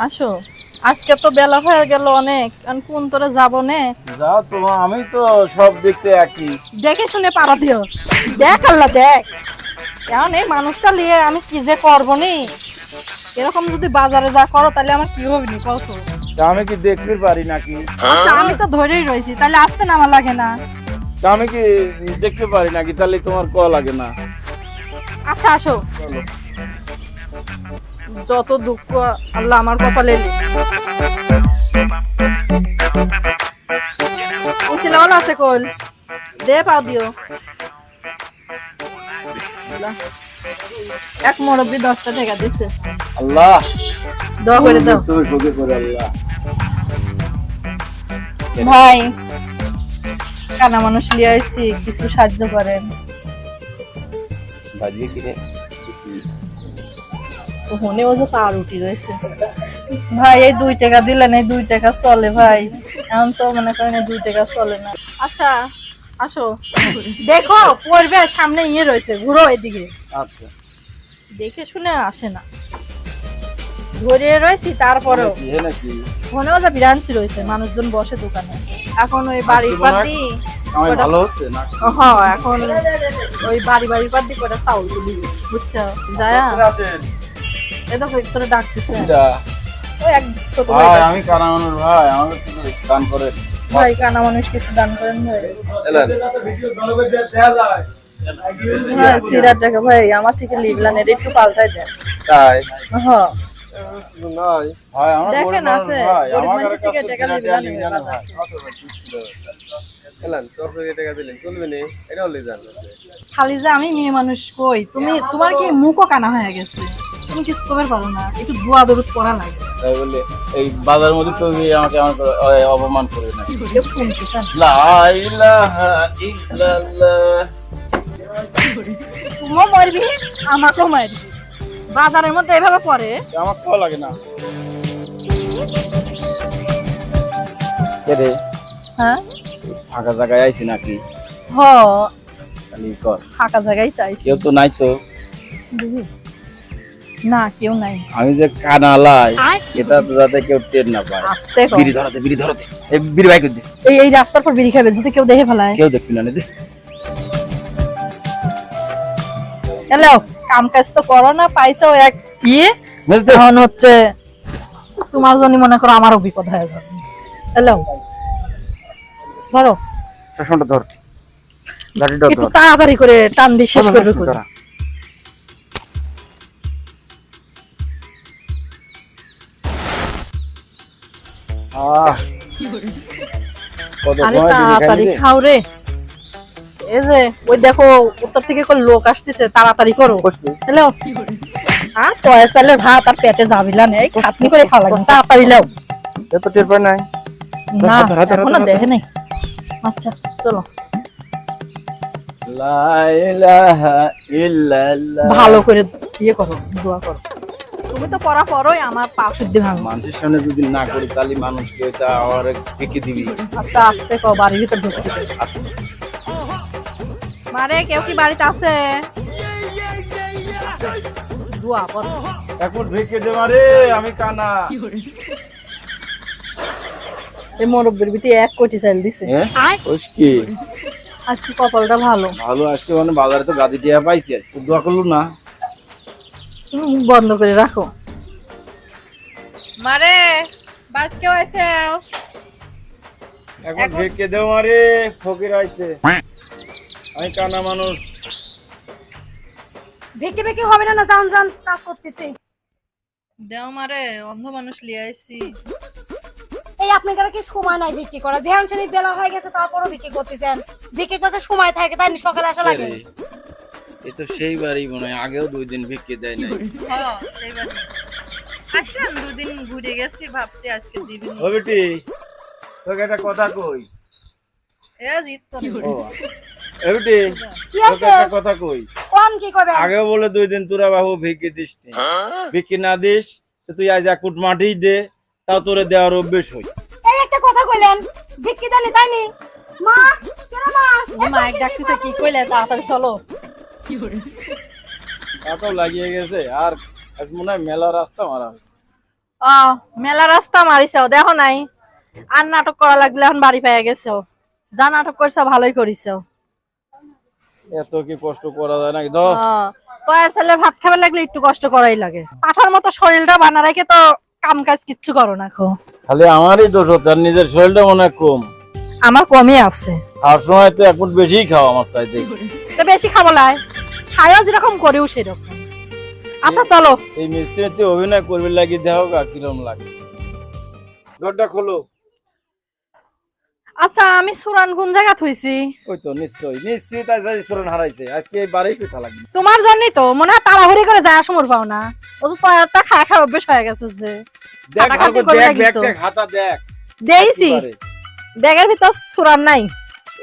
আসো, আজকে তো বেলা হয়ে গেল অনেক, কোন তোরে যাবো নে। যাও তো, আমি তো সব দেখতে একই। দেখে শুনে পাড়া দিও। দেখ আল্লাহ দেখ, এখন এই মানুষটা নিয়ে আমি কি যে করবো নি। এরকম যদি বাজারে যা করো তাহলে আমার কি হবে নি কত। তা আমি কি দেখতে পারি নাকি? আচ্ছা আমি তো ধরেই রয়েছি, তাহলে আসতে নামা লাগে না। তা আমি কি দেখতে পারি নাকি? তাহলে তোমার ক লাগে না? আচ্ছা আসো। চলো। যত দুঃখ আল্লাহ আমার কপালে ছিল আছে কোল দে পাও দিও। এক মুরব্বি 10টা টাকা দিছে। আল্লাহ দোয়া করে দাও। তুমি সুখে করে আল্লাহ। ভাই কানা মানুষ লিয়ে আইছি, কিছু সাহায্য করেন। বাজিয়ে কি রে? ওখানে ও যে পাউরুটি রয়েছে ভাই, এই 2 টাকা দিলেন, এই 2 টাকা চলে ভাই। এখন তো মনে করেন 2 টাকা চলে না। আচ্ছা আসো, দেখো পড়বে সামনে ইয়ে রয়েছে, ঘুরো এদিকে। আচ্ছা দেখে শুনে আসে না, ধরে রয়েছি তারপরেও। নাকি ওখানেও যা বিরাঞ্চি রয়েছে, মানুষজন বসে দোকানে। এখন ওই বাড়ির পাতি আমার ভালো হচ্ছে না? হ্যাঁ, এখন ওই বাড়ির পাতি কটা চাউল তুলি, বুঝছো যায়া এ দেখো তোরা ডাকতেছে। ওই এক ছোট ভাই ভাই আমি কানা মানুষ, ভাই আমাকে কিছু দান করে। ভাই কানা মানুষ কিছু দান করেন ভাই। হ্যাঁ সিরাট টাকা ভাই আমার থেকে লিখলেন, এটা একটু পাল্টাই দেন। তাই হ্যাঁ নাই ভাই, আমার দেখেন গরিব আছে, মানুষ ভাই, গরিব আমার মানুষের কাছে থেকে টাকা সিনারিয়া লিখলেন লিখে না ভাই। এলান তোর টাকা দিলেন চলবে নি, এটা হলে জান খালি যে আমি মেয়ে মানুষ কই, তুমি তোমার কি মুখও কানা হয়ে গেছে, তুমি কিছু করতে পারো না, একটু দোয়া দরুদ করা লাগে। তাই বলে এই বাজার মধ্যে তো আমাকে অপমান করে না। কেউ শুনতেছেন? লা ইলাহা ইল্লাল্লাহ। তুমিও মরবি আমাকেও মারবি, বাজারের মধ্যে এভাবে পড়ে। আমার ভালো লাগে না। কে রে? হ্যাঁ ফাঁকা জায়গায় আইছি নাকি? হ খালি কর। ফাঁকা জায়গায় চাইছি। কেউ তো নাই তো। না কেউ নাই। আমি যে কানালাই, এটা তো যাতে কেউ টের না পায়। আস্তে কর। বিড়ি ধরাতে এই বিড়ি বাইক দে। এই রাস্তার পর বিড়ি খাবে, যদি কেউ দেখে ফেলায়। কেউ দেখবি না দে। হ্যালো, কাম কাজ তো করো না, পাইছো এক ইয়ে, এখন হচ্ছে তোমার জন্য মনে করো আমারও বিপদ হয়ে যাবে। হ্যালো ধরো, চশমাটা ধর, গাড়িটা একটু ধর। তাড়াতাড়ি করে টান দিয়ে শেষ করবে করে। আরে তাড়াতাড়ি খাও রে। এই যে ওই দেখো উত্তর থেকে কোন লোক আসতেছে, তাড়াতাড়ি করো। হ্যালো আর পয়সা চাইলে ভাত আর পেটে যাবিলা নেই, খাটনি করে খাওয়া লাগবে, তাড়াতাড়ি লাও। এত টের পায় নাই না এখনো দেখে নাই। আচ্ছা চলো। লা ইলাহা ইল্লাল্লাহ। ভালো করে ইয়ে করো, দোয়া করো। তুমি তো পড়া পড়োই, আমার পা শুদ্ধি ভাঙো। মানুষের সামনে যদি না করি তাহলে মানুষকে এটা আর ঢেকে দিবি। আচ্ছা আস্তে কও, বাড়ির ভিতর ঢুকছি। মারে কেউ কি বাড়িতে আছে? দোয়া করো। এখন ঢেকে দে মারে, আমি কানা। এই মুরব্বির বিটি 1 কোটি চাল দিছে। ওইস কি আজকে কপালটা ভালো। ভালো, আজকে মানে বাজারে তো গাদি টিয়া পাইছি, আজকে দোয়া করলো না। তুমি মুখ বন্ধ করে রাখো। মারে বাদ কেউ আছে? এখন ঢেকে দে মারে, ফকির আইছে। আমি কানা মানুষ। বেঁকে বেঁকে হবে না, না জান জান কাজ করতেছি। দেও মারে, অন্ধ মানুষ লিয়ে আইছি। এই আপনাদের কি সময় নাই বিক্রি করা? যেহেন তুমি বেলা হয়ে গেছে তারপরও বিক্রি করতেছেন। বিক্রি করতে সময় থাকে, তাই সকালে আসা লাগে। এ তো সেই বাড়ি মনে হয়, আগেও 2 দিন ভিক্ষে দেয় নাই। হ্যাঁ সেইবার আসলাম, 2 দিন ঘুরে গেছি, ভাবছি আজকে দিবি। ও বেটি, তোকে একটা কথা কই। এ জিত তো ও এ বেটি, কি তোকে আছে? একটা কথা কই। কোন কি কবে? আগেও বলে 2 দিন তোরা বাবু ভিক্ষে দিস নি। ভিক্ষে না দিস তো তুই আজ 1 ফুট মাটি দে, তাও তোরে দেওয়ার অভ্যেস হই। এই একটা কথা কইলেন, বিক্রি দেনি তাই নি? মা, কেন মা? মাইক ডাকতেছে, কি কইলে তাড়াতাড়ি চলো। তাও লাগিয়ে গেছে, আর আজ মনে হয় মেলা রাস্তা মারা হয়েছে। মেলা রাস্তা মারিছো দেখো নাই, আর নাটক করা লাগলে এখন বাড়ি পেয়ে গেছো। যা নাটক করছো ভালোই করিছো। এত কি কষ্ট করা যায় নাকি দাও? তোর ছেলে ভাত খাবার লাগলে একটু কষ্ট করাই লাগে। পাঠার মতো শরীরটা বানা রেখে তো কাম কাজ কিচ্ছু করো না। খালি আমারই দোষ হচ্ছে, আর নিজের শরীরটা মনে হয় কম। আমার কমই আছে। আর সময় তো এক ফুট বেশি খাও আমার চাইতে। তো বেশি খাবো লাই, খাইও যেরকম করেও সেরকম। আচ্ছা চলো। এই মিস্ত্রিতে অভিনয় করবে লাগি দেখো গা কিরম লাগে। দরজা খোলো। আচ্ছা আমি সুরান কোন জায়গা থইছি? ওই তো নিশ্চয়ই নিশ্চয়ই তাই যাই সুরন হারাইছে, আজকে এই বাড়ি পিঠা লাগবে। তোমার জন্যই তো মনে হয় তাড়াহুড়ি করে যায় সমর পাও না। ও তো তয়ারটা খায় খায় অভ্যেস হয়ে গেছে যে। দেখ ভালো করে দেখ, ব্যাগটা খাতা দেখ। দেইছি ব্যাগের ভিতর সুরান নাই।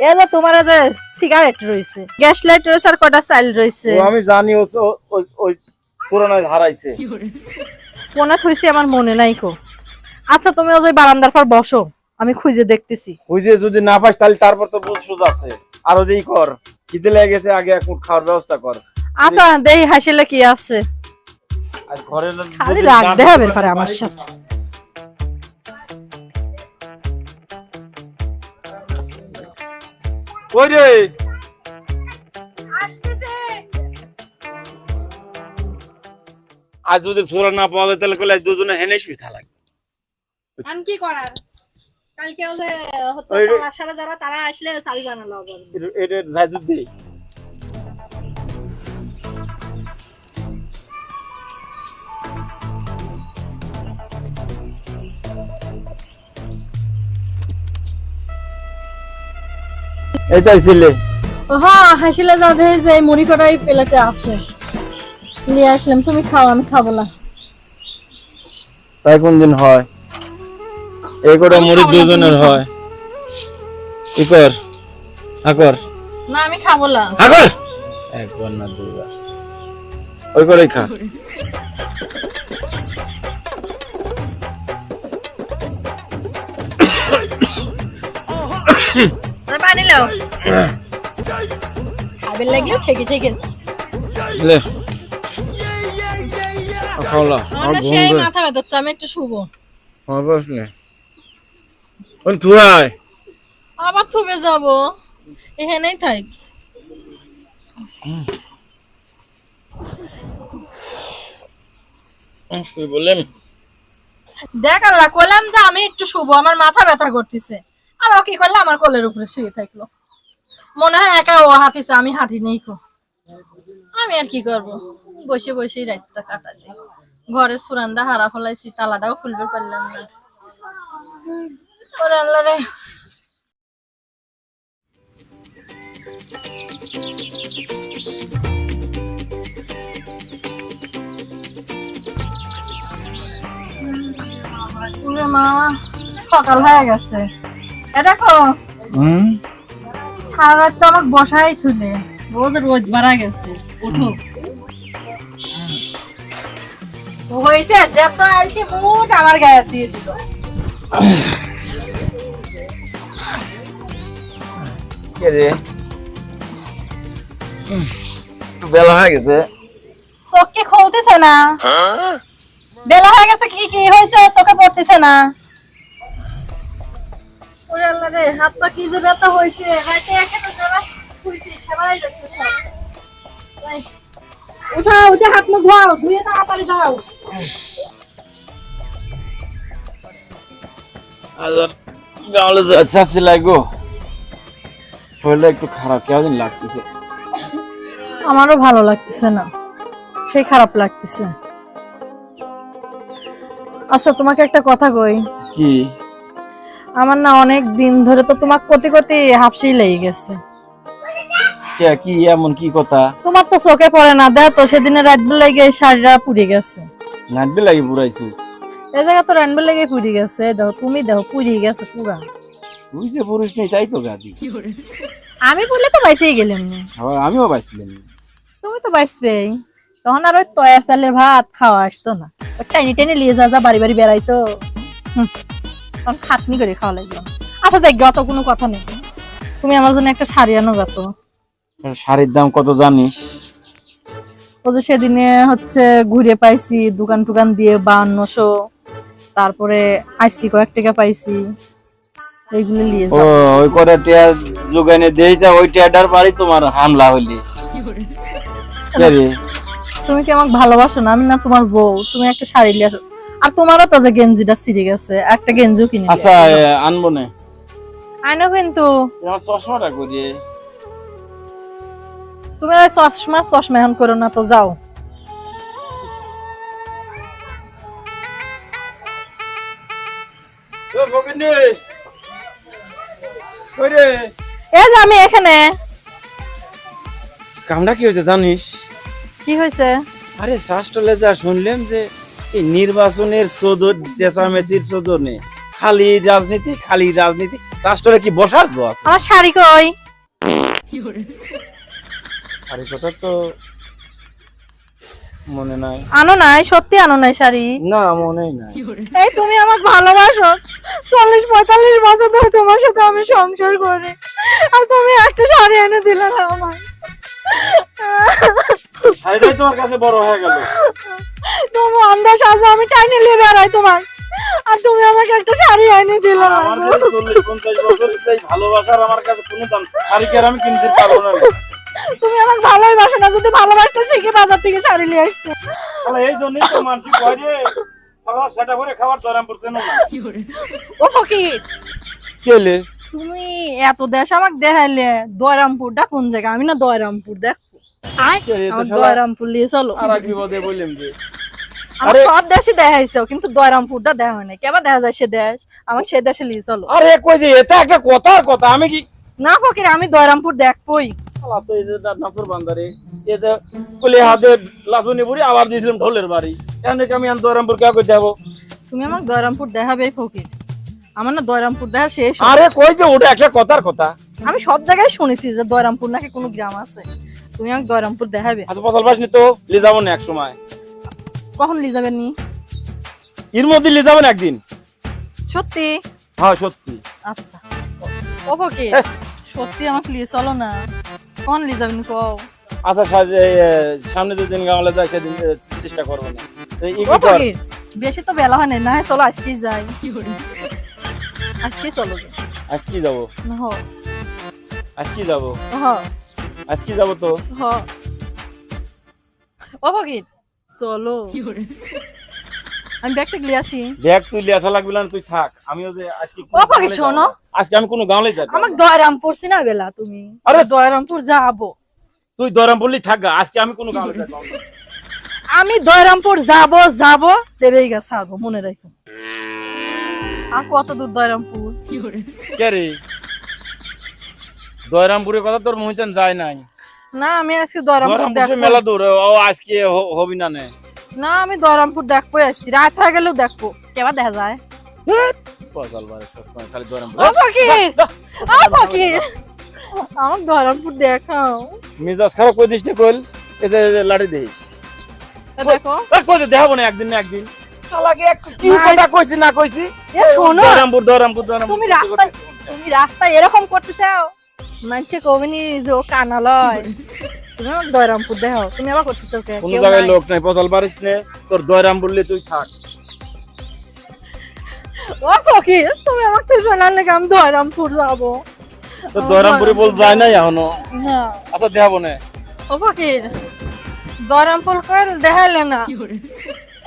এই যে তোমার যে সিগারেট রয়েছে, গ্যাস লাইট রয়েছে, আর কটা চাইল রয়েছে। ও আমি জানি ওই সুরন হারাইছে। কোনে থইছি আমার মনে নাই কো। আচ্ছা তুমি ওই বারান্দার পর বসো, আমি খুঁজে দেখতেছি। খুঁজে যদি না পাস তাহলে তারপর তো বুঝ সুজ আছে। আর ওই যেই কর, খিদে লেগে গেছে, আগে এক মুঠ খাওয়ার ব্যবস্থা কর। আচ্ছা দেই হাসিলে কি আছে। আর ঘরে খালি রাগ দেখাবে পারে আমার সাথে। ওই রে আজ যদি সুরন না পাওয়া যায় তাহলে কলে আজ দুজনে হেনে শুইতা লাগবে। আন কি করার, কালকে ওলে হচ্ছে তারা যারা তারা আসলে চাবি বানালো আবার। এটা যাইদু দেই। এইটাই ছিলে। হ্যাঁ হাসিলে যা দেখে যে মুড়ি কটাই প্লেটে আছে, নিয়ে আসলাম। তুমি খাও, আমি খাবো না। তাই কোন দিন হয়? এই কটা মুড়ি দুজনের হয়। কি কর আকর না, আমি খাবো না। আকর একবার না দুইবার ওই করেই খা। পানি লাও, খাবে লাগলে ঠিকই ঠিক আছে। লে খাওলা আর ঘুম সেই ধরে মাথা ব্যথা, আমি একটু শুবো। আমার বসলে ওই তুই আবার থুবে যাবো, এখানেই থাক। তুই বললেন দেখ আল্লাহ, কইলাম যে আমি একটু শুবো, আমার মাথা ব্যথা করতেছে। আর ও কি করলো, আমার কোলের উপরে শুয়ে থাকলো। মনে হয় একা ও হাঁটিছে, আমি হাঁটি নেই। আমি আর কি করবো, বসে বসেই রাতটা কাটাচ্ছি। ঘরের সুরান্দা হারা ফলাইছি, তালাটাও খুলবে পারলাম না। ওরে আল্লাহ রে। ওরে মা, সকাল হয়ে গেছে। এ দেখো সারা রাত তো আমাকে বসাই তুলে, রোজ রোজ বাড়া গেছে। উঠো হয়েছে, যত আলসি মুখ আমার গায়ে দিয়ে দিল। কে রে একটু বেলা হয়ে গেছে। চোখ কি খুলতেছে না? বেলা হয়ে গেছে, কি কি হয়েছে চোখে পড়তেছে না? ওরে আল্লাহ রে, হাত পা কি যে ব্যথা হয়েছে। রাতে এখানে যাওয়া হয়েছে, সবাই রয়েছে সব। উঠা উঠে হাত মুখ ধোও, ধুয়ে তাড়াতাড়ি যাও। গাঁলে যাচ্ছি লাগো, শরীরটা একটু খারাপ কেমন লাগতেছে। আমারও ভালো লাগতেছে না, সেই খারাপ লাগতেছে। আচ্ছা তোমাকে একটা কথা কই। কি? আমার না অনেক দিন ধরে তো তোমাকে কতি কতি হাফসি লেগে গেছে। কি এমন কি কথা? তোমার তো চোখে পড়ে না, দেখ তো সেদিনে রাত বেলা গিয়ে শাড়িটা পুড়ে গেছে। নাটবে লাগি পুরাইছু? এই জায়গা তো রাত বেলা গিয়ে পুড়ে গেছে। দেখো তুমি, দেখো পুড়ে গেছে পুরা। তুই যে পুরুষ নেই তাই তো গাদি। আমি বললে তো বাইসেই গেলাম না। আমিও পাইছিলাম। তুমি তো বাইসবেই। তখন আর ওই তয়া চালের ভাত খাওয়া আসতো না, ওই টাইনি টাইনি লিয়ে যা বাড়ি বাড়ি বেড়াইতো। তখন খাটনি করে খাওয়া লাগলো। আচ্ছা দেখ, অত কোনো কথা নেই। তুমি আমার জন্য একটা শাড়ি আনো গা তো। শাড়ির দাম কত জানিস? ও যে সেদিনে হচ্ছে ঘুরে পাইছি দোকান টোকান দিয়ে 5200, তারপরে আজকে কয়েক টাকা পাইছি, এইগুলো নিয়ে ও যাও। ওই করে টিয়া যোগানে দিয়েছে, ওই টিয়াটার বাড়ি তোমার হামলা হইলি। কে রে? তুমি কি আমাকে ভালোবাসো না? আমি না তোমার বউ, তুমি একটা শাড়ি নিয়ে আসো। আর তোমারও তো যে গেঞ্জিটা ছিঁড়ে গেছে, একটা গেঞ্জিও কিনে নিয়ে আচ্ছা আসো। আনবো না। আইনো কিন্তু আমার চশমাটা করিয়ে তুমি আর চশমা এখন করো না, তো যাও। এই যে আমি এখানে। কামটা কি হয়েছে জানিস? কি হয়েছে? আরে শাসটলে যা শুনলাম যে এই নির্বাচনের চেঁচামেচির চোদনে খালি রাজনীতি। শাসটলে কি বসার জো আছে? আমার শাড়ি কই? আরে কথা তো মনে নাই। আনো নাই, সত্যি আনো নাই শাড়ি? না মনেই নাই। এই তুমি আমাকে ভালোবাসো, 40-45 বছর ধরে তোমার সাথে আমি সংসার করি, আর তুমি একটা শাড়ি এনে দিলে না আমার। শাড়িটাই তোমার কাছে বড় হয়ে গেল। তুমি আন্দাজ আছে আমি টাইনে নিয়ে বেড়াই তোমার, আর তুমি আমাকে একটা শাড়ি এনে দিলে না। আমার কাছে 40-50 বছরের এই ভালোবাসার আমার কাছে কোনো দাম শাড়ি কি আর আমি কিনতে পারবো না? তুমি আমাকে ভালোই বাসো না, যদি ভালোবাসতে থেকে বাজার থেকে শাড়ি নিয়ে আসতে। তাহলে এই জন্যই তো মানুষ কয় যে খাবার সেটা করে খাবার দরাম পড়ছে না। ও ফকির, কেলে তুমি এত দেশ আমাকে দেখাইলে, দয়রামপুরটা কোন জায়গা? আমি না দয়রামপুর দেখো, আমার দয়রামপুর নিয়ে চলো। আর এক বিপদে বললাম যে আমার সব দেশে দেখাইছো, কিন্তু দয়রামপুরটা দেখা হয় না। কেবা দেখা যায় সে দেশ, আমাকে সে দেশে নিয়ে চলো। আরে কই যে এটা একটা কথা আমি কি না ফকির, আমি দয়রামপুর দেখবই। শালা তো এই যে নাফর বান্দারে এই যে কলি হাতে লাজুনি বুড়ি আবার দিয়েছিলাম ঢোলের বাড়ি, এখন কি আমি দরামপুর কে কই যাব? তুমি আমাকে দয়রামপুর দেখাবে ফকির, আমার না দয়রামপুর দেখা শেষ। আরে কই যে ওটা একটা কথা। আমি সব জায়গায় শুনেছি যে দয়রামপুর নাকি কোনো গ্রাম আছে, তুমি আমাকে দয়রামপুর দেখাবে। আচ্ছা পছল পাসনি তো লি যাবো না এক সময়, কখন নিয়ে যাবেন নি? এর মধ্যে লি যাবেন একদিন। সত্যি? হ্যাঁ সত্যি। আচ্ছা ও ফকির, সত্যি আমাকে নিয়ে চলো না, কখন নিয়ে যাবেন কও? আচ্ছা সামনে যেদিন গাঁওলে যায় সেদিন চেষ্টা করবো না। ও ফকির, বেশি তো বেলা হয় না, চলো আজকেই যাই। আজকে চলো যাই। আজকে যাবো না হ আজকে যাবো হ আজকে যাবো তো। হ ও ফকির চলো, আমি ব্যাগটা নিয়ে আসি। ব্যাগ তুই লিয়ে আসা লাগবে না, তুই থাক। আমিও যে আজকে ও ফকির শোনো, আজকে আমি কোনো গাঁওলে যাই। আমাকে দয়রামপুর চিনা বেলা তুমি? আরে দয়রামপুর যাবো, তুই দরামপুরলি থাক গা, আজকে আমি কোনো গাঁওলে যাই না। আমি দয়রামপুর যাবো দেবেই গা ছাড়বো, মনে রাখো। আর কত দূর দয়রামপুর? কে রে? দয়রামপুরের কথা তোর মহিতেন যায় নাই? না আমি আজকে দয়রামপুর দয়রামপুর দেখবো। মেলা দূর, ও আজকে হবি না নে। না আমি দয়রামপুর দেখবো, আজকে রাত হয়ে গেলেও দেখবো, কেবা দেখা যায়। পছল বারে সবসময় খালি দয়রামপুর। ও ফকির, ও ফকির, আমার দয়রামপুর দেখাও। মিজাজ খারাপ করে দিস না কইল, এই যে লাড়ি দিস। দেখো আর কইছে দেখাবো না একদিন না একদিন। শালাকে একটু কি কথা কইছি না কইছি? এ শোনো, দয়রামপুর তুমি রাস্তায় এরকম করতে চাও, মানুষে কবিনি যে ও কানালয়। তুমি আমার দয়রামপুর দেখাও, তুমি আবার করতে চাও কে? কোন কেউ জায়গায় নাই। লোক নাই, পছল পারিস নে, তোর দয়রামপুরলি তুই থাক। ও ফকির, তুমি আমাকে তো জানার লেগে আমি দয়রামপুর যাবো। তোর দয়রামপুরে বল যায় নাই এখনো। না আচ্ছা দেখাবো না। ও ফকির, দয়রামপুর কইল দেখাইলে না।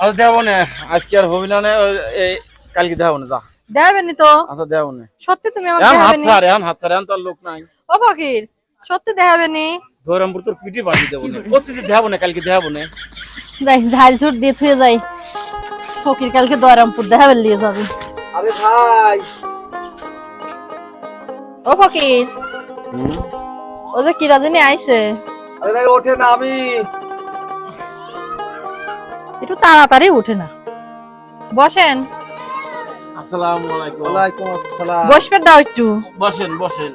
আচ্ছা দেখাবো না, আজকে আর হবি না, কালকে দেখাবো না, যা। দেখাবেনি তো? আচ্ছা দেখাবো না। সত্যি তুমি আমাকে এখন হাত দেখাবেনি? ছাড়, এখন তোর লোক নাই। ও ফকির, সত্যি দেখাবেনি? দয়রামপুর তোর পিঠে বাঁধি দেবো না, বলছি দেখাবো না, কালকে দেখাবো না। যাই ঝাল ঝুট দিয়ে থুয়ে যাই, ফকির কালকে দয়রামপুর দেখাবেন নিয়ে যাবে। আরে ভাই, ও ফকির, ও যে কিরা জানি আইছে, আরে ভাই ওঠে না, আমি একটু তাড়াতাড়ি উঠে না, বসেন। আসসালামু আলাইকুম। ওয়ালাইকুম আসসালাম। বসবেন দাও একটু। বসেন বসেন।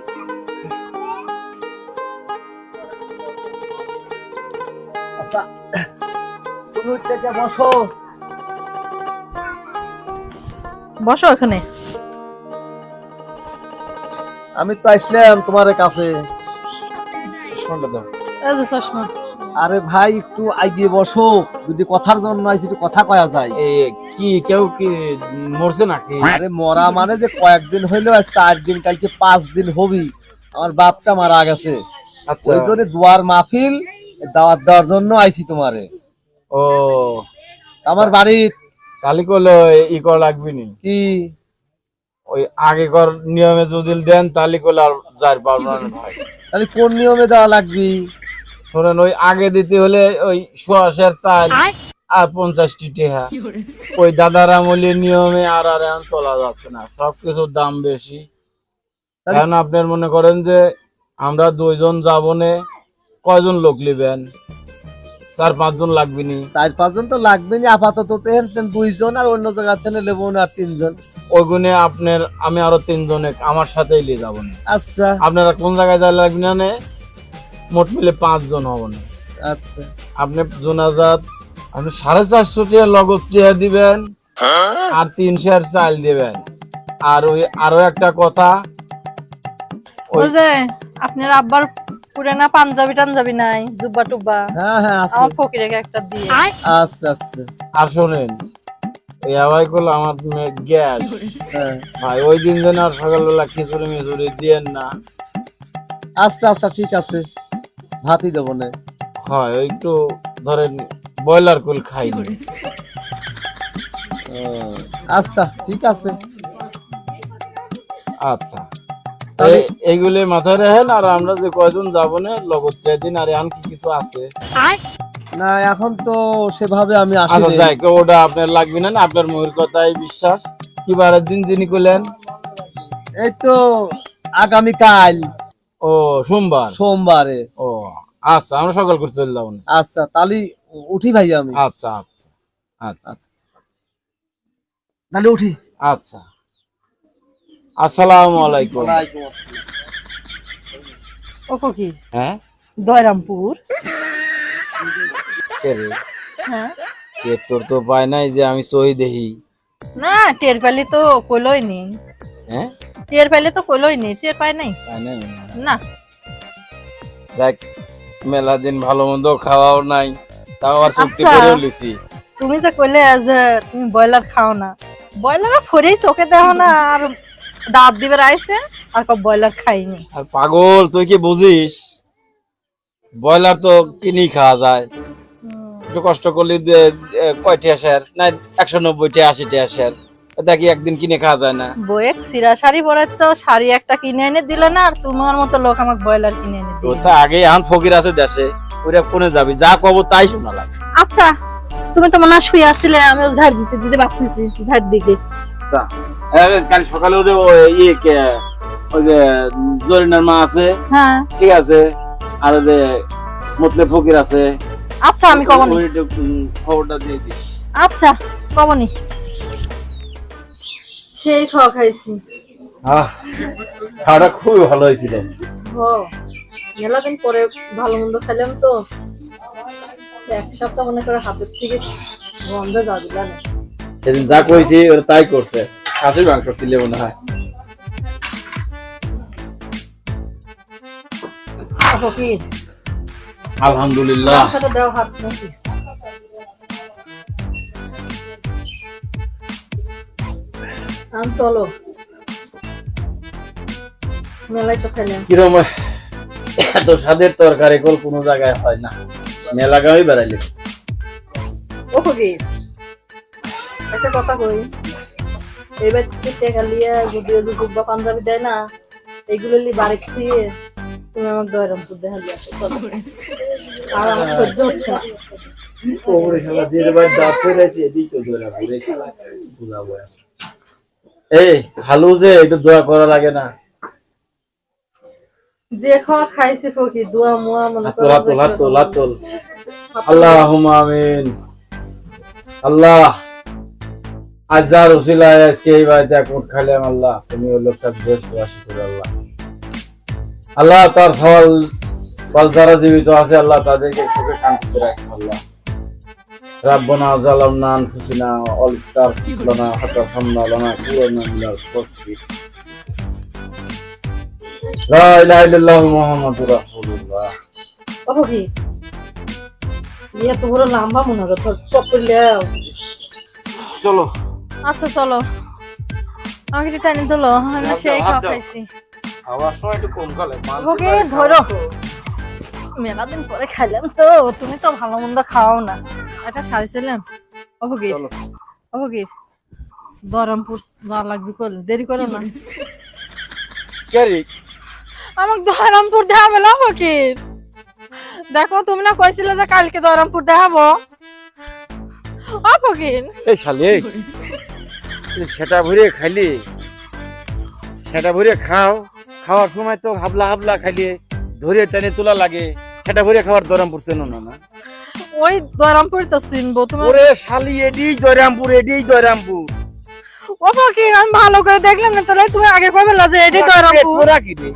আচ্ছা তুমি উঠে কে বসো। বসো ওখানে। আমি তো আসলাম তোমার কাছে। চশমাটা দাও। এই যে চশমা। আরে ভাই একটু আগিয়ে বসো, যদি কথার জন্য আইছি একটু কথা কয়া যায়। কি কেউ কি মরছে নাকি? আরে মরা মানে যে কয়েকদিন হইলো, আর 4 দিন, কালকে 5 দিন হবি আমার বাপটা মারা গেছে। আচ্ছা। ওই জন্য দুয়ার মাহফিল দাওয়াত দেওয়ার জন্য আইছি তোমারে। ও আমার বাড়ি তাহলে করলে ই করা লাগবে নি, কি ওই আগেকার নিয়মে যদি দেন তাহলে করলে আর যার পারবো না ভাই। তাহলে কোন নিয়মে দেওয়া লাগবে? ধরেন ওই আগে দিতে হলে ওই 100 চাল আর 50টি টেহা, ওই দাদার আমলের নিয়মে আর আর এখন চলা যাচ্ছে না, সবকিছুর দাম বেশি। এখন আপনার মনে করেন যে আমরা 2 জন যাবনে কয়জন লোক নেবেন? 4-5 জন লাগবে নি? 4-5 জন তো লাগবে না আপাতত, তেন 2 জন, আর অন্য জায়গা থেকে নেবো না 3 জন। ওই গুণে আপনার আমি আরো 3 জনে আমার সাথেই নিয়ে যাবো না। আচ্ছা আপনারা কোন জায়গায় যা লাগবে না নে, মোট মিলে 5 জন হব না। আচ্ছা আপনি জোনাজাত আপনি 450 টাকা লগত টাকা দিবেন আর 300 চাল দিবেন। আর ওই আরো একটা কথা, ওই যে আপনার আব্বার পুরানা পাঞ্জাবি টাঞ্জাবি নাই, জুব্বা টুব্বা, হ্যাঁ হ্যাঁ আছে। আমার ফকিরেকে একটা দিয়ে। আচ্ছা আচ্ছা আর শোনেন এই আওয়াজ করলো আমার গ্যাস হ্যাঁ ভাই, ওই দিন যেন আর সকালবেলা খিচুড়ি মিচুড়ি দিয়েন না। আচ্ছা আচ্ছা ঠিক আছে, ভাতই দেবো না। হয় ওই একটু ধরেন ব্রয়লার কুল খাইনি। আচ্ছা ঠিক আছে। আচ্ছা এইগুলি মাথায় রাখেন। আর আমরা যে কয়জন যাবো না লগত দিন, আর এখন কি কিছু আছে? না এখন তো সেভাবে আমি আসি আচ্ছা যাই, ওটা আপনার লাগবে না, আপনার ময়ূর কথাই বিশ্বাস। কি বারের দিন যিনি করলেন? এই তো আগামীকাল ও সোমবার। সোমবারে। ও আচ্ছা, আমরা সকাল করে চলে যাবো না। আচ্ছা তাহলে উঠি ভাই আমি। আচ্ছা আচ্ছা আচ্ছা তাহলে উঠি। আচ্ছা, আসসালামু আলাইকুম। ওয়ালাইকুম আসসালাম। ও ফকির, হ্যাঁ দয়রামপুর? কে রে? হ্যাঁ কে তোর তো পায় নাই যে আমি সহি দেহি? না, টের পেলে তো কইলই নি। হ্যাঁ টের পেলে তো কইলই নি, টের পায় নাই পায় নাই না। দেখ, মেলা দিন ভালো মন্দ খাওয়াও নাই, তাও আর সত্যি আচ্ছা। করে লিছি। তুমি যে কইলে যে তুমি ব্রয়লার খাও না, ব্রয়লার ফরেই চোখে দেখো না, আর দাঁত দিবে আইছে আর কব ব্রয়লার খাইনি। আর পাগল তুই কি বুঝিস? ব্রয়লার তো কিনি খাওয়া যায়, একটু কষ্ট করলে কয়টি আসার না 190 80 আসার, দেখি একদিন কিনে খাওয়া যায় না। বইয়ে সিরা শাড়ি পরাচ্ছ, শাড়ি একটা কিনে এনে দিলে না, আর তোমার মতো লোক আমাকে ব্রয়লার কিনে এনে তো দিলে। তা আগে এখন ফকির আছে দেশে, ওরা কোনে যাবি, যা কব তাই শোনা লাগে। আচ্ছা, তুমি তো মনে হয় শুয়ে আসছিলে, আমিও ঝাড় দিতে দিতে বাঁচতেছি, ঝাড় দিকে। কাল সকালে ওই যে ওই যে জরিনার মা আছে, হ্যাঁ ঠিক আছে, আর ওই যে মতলে ফকির আছে। আচ্ছা, আমি কবনি। ওই একটু খবরটা দিয়ে দিস। আচ্ছা কবনি। সেই খাওয়া খাইছি। খাওয়াটা খুবই ভালো হয়েছিল। মেলা দিন পরে ভালো মন্দ খেলাম তো, এক সপ্তাহ মনে করে হাতের থেকে গন্ধ যা দিলাম। সেদিন যা কইছি ওরা তাই করছে, খাসির মাংস ছিল মনে হয়। ফকির, আলহামদুলিল্লাহ। আমার সাথে দাও হাত নাকি। চলো, মেলায় তো খেলাম। কিরম এত স্বাদের তরকারি কোনো জায়গায় হয় না, মেলা গাঁয়ে বেড়াইলে। ও ফকির, একটা কথা কই, এইবার টেকা লিয়া যদি জুব্বা পাঞ্জাবি দেয় না, এগুলো লি বাড়ি খেয়ে তুমি আমার দয়রামপুর দেখা দিয়ে আসো। চলো। আর আমার সহ্য হচ্ছে না। এই খালু যে একটু দোয়া করা লাগে না? যে খাওয়া খাইছি ফকির, দোয়া মুয়া মনে করো। আল্লাহুম্মা আমিন। আল্লাহ আজার উসিলায় আজকে এই বাড়িতে একমত খাইলাম। আল্লাহ তুমি ওই লোকটা বেশ বাসি করে আল্লাহ। আল্লাহ তার সওয়াল যারা জীবিত আছে আল্লাহ তাদেরকে সুখে শান্তিতে রাখুন আল্লাহ। রাব্বানা যালামনা আনফুসিনা ওয়া তাগফির লানা ফাতারহামনা লানাকুনান্না মিনাল খাসিরিন। লা ইলাহা ইল্লাল্লাহু মুহাম্মাদুর রাসূলুল্লাহ। ও ফকির, এত বড় লম্বা মনে হয় তোর চপ্পলে। চলো আচ্ছা চলো, আমাকে একটু টানি তোলো, আমি না সেই হাত দাও। খাইছি। খাওয়ার সময় একটু কম খালে ওকে ধরো, মেলা দিন পরে খাইলাম তো, তুমি তো ভালো মন্দ খাও না। এটা সারিছিলাম অভগীর, চলো অভগীর দরমপুর যাওয়া লাগবে, করলে দেরি করো না। কে রে আমাকে দরমপুর দেখাবে না অভগীর? দেখো তুমি না কইছিলে যে কালকে দরমপুর দেখাবো অভগীর। এই শালি সেটা ভরে খাইলি, সেটা ভরে খাও, খাওয়ার সময় তো হাবলা হাবলা খাইলে ধরে টেনে তোলা লাগে, সেটা ভরে খাওয়ার দরম পড়ছে না না। ওই দরমপুর তো চিনবো তোমার। ওরে শালি এডি দয়রামপুর, এডি দয়রামপুর। অভগীর আমি ভালো করে দেখলাম না, তাহলে তুমি আগে কবে যে এটাই দরমপুর। তোরা কি রে